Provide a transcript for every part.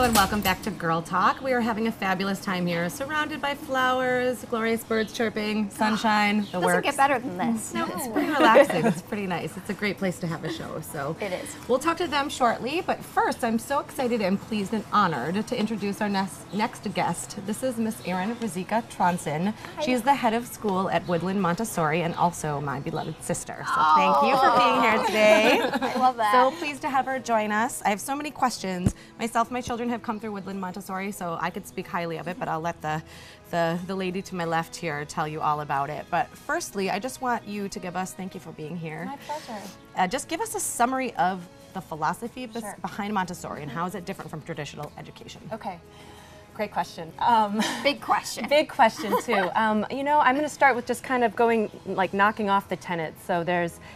and welcome back to Girl Talk. We are having a fabulous time here, surrounded by flowers, glorious birds chirping, sunshine, the works. Doesn't get better than this. No, it's pretty relaxing. It's pretty nice. It's a great place to have a show. So it is. We'll talk to them shortly, but first, I'm so excited and pleased and honored to introduce our next guest. This is Miss Erin Rizika Tronson. She is the head of school at Woodland Montessori and also my beloved sister. So thank you for being here today. I love that. So pleased to have her join us. I have so many questions. Myself and my children have come through Woodland Montessori, so I could speak highly of it, but I'll let the lady to my left here tell you all about it. But firstly, I just want you to give us, thank you for being here. My pleasure. Just give us a summary of the philosophy behind Montessori and how is it different from traditional education? Okay. Great question. Big question. Big question too. You know, I'm going to start with just kind of knocking off the tenets. So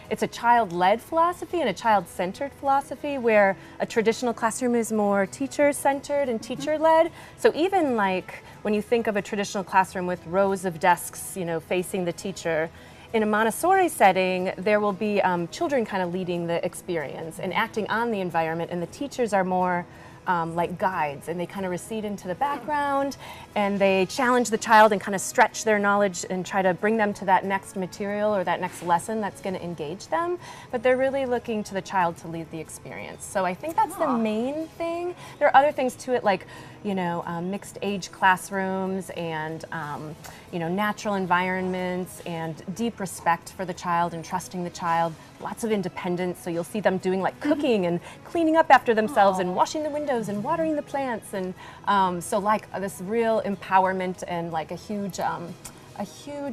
it's a child-led philosophy and a child-centered philosophy, where a traditional classroom is more teacher-centered and teacher-led. So even like when you think of a traditional classroom with rows of desks, you know, facing the teacher, in a Montessori setting, there will be children kind of leading the experience and acting on the environment, and the teachers are more like guides, and they kind of recede into the background and they challenge the child and kind of stretch their knowledge and try to bring them to that next material or that next lesson that's going to engage them. But they're really looking to the child to lead the experience. So I think that's the main thing. There are other things to it, like, you know, mixed age classrooms and, you know, natural environments and deep respect for the child and trusting the child. Lots of independence, so you'll see them doing like cooking and cleaning up after themselves and washing the windows and watering the plants, and so like this real empowerment and like a huge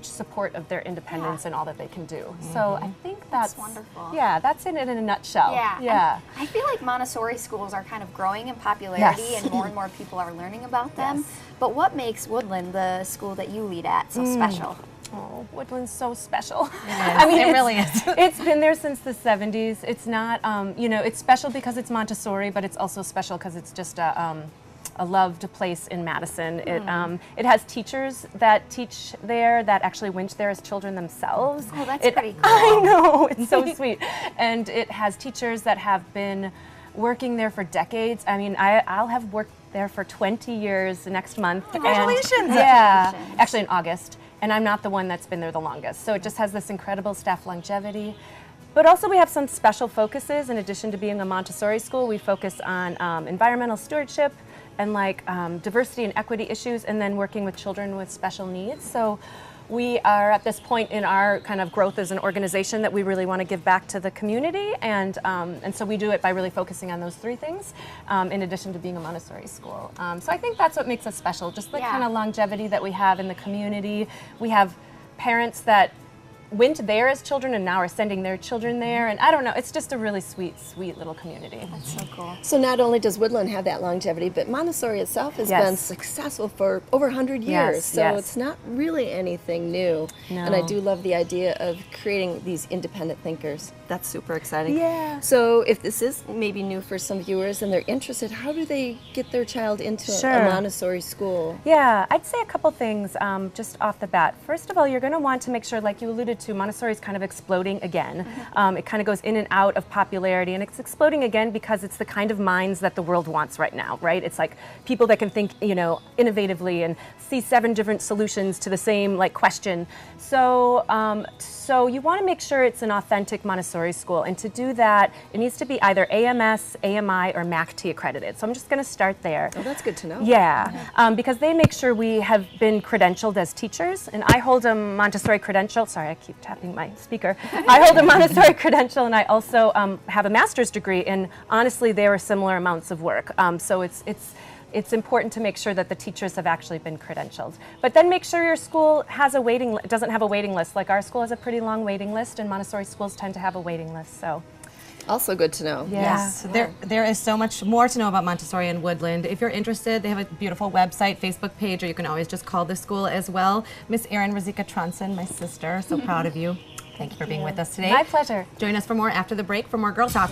support of their independence and all that they can do. So I think that's wonderful. Yeah, that's it in a nutshell. Yeah. I feel like Montessori schools are kind of growing in popularity and more people are learning about them. Yes. But what makes Woodland, the school that you lead at, so special? Oh, Woodland's so special. I mean, it really is. It's been there since the 70s. It's not, you know, it's special because it's Montessori, but it's also special because it's just a loved place in Madison. It has teachers that teach there that actually went there as children themselves. Oh, that's pretty cool. I know, it's so sweet. And it has teachers that have been working there for decades. I mean, I'll have worked there for 20 years next month. Congratulations! And, yeah, actually in August. And I'm not the one that's been there the longest. So it just has this incredible staff longevity. But also we have some special focuses. In addition to being a Montessori school, we focus on environmental stewardship and like diversity and equity issues, and then working with children with special needs. So we are at this point in our kind of growth as an organization that we really want to give back to the community, and so we do it by really focusing on those three things, in addition to being a Montessori school. So I think that's what makes us special, just the kind of longevity that we have in the community. We have parents that went there as children and now are sending their children there, and I don't know, it's just a really sweet little community. That's so cool. So not only does Woodland have that longevity, but Montessori itself has been successful for over 100 years. So it's not really anything new. No. And I do love the idea of creating these independent thinkers. That's super exciting. Yeah. So if this is maybe new for some viewers and they're interested, how do they get their child into a Montessori school? Yeah, I'd say a couple things just off the bat. First of all, you're going to want to make sure, like you alluded to, Montessori is kind of exploding again. It kind of goes in and out of popularity, and it's exploding again because it's the kind of minds that the world wants right now, right? It's like people that can think, you know, innovatively and see 7 different solutions to the same like question. So, so you want to make sure it's an authentic Montessori school, and to do that, it needs to be either AMS, AMI, or MACT accredited. So I'm just going to start there. Oh, that's good to know. Yeah, because they make sure we have been credentialed as teachers, and I hold a Montessori credential. Sorry, I keep tapping my speaker. I hold a Montessori credential, and I also have a master's degree, and honestly, they are similar amounts of work. So it's important to make sure that the teachers have actually been credentialed. But then make sure your school has a doesn't have a waiting list. Like our school has a pretty long waiting list, and Montessori schools tend to have a waiting list. So. Also good to know. Yeah. Yes, there is so much more to know about Montessori and Woodland. If you're interested, they have a beautiful website, Facebook page, or you can always just call the school as well. Miss Erin Rizika Tronson, my sister, so proud of you. Thank you for being with us today. My pleasure. Join us for more after the break for more Girl Talk.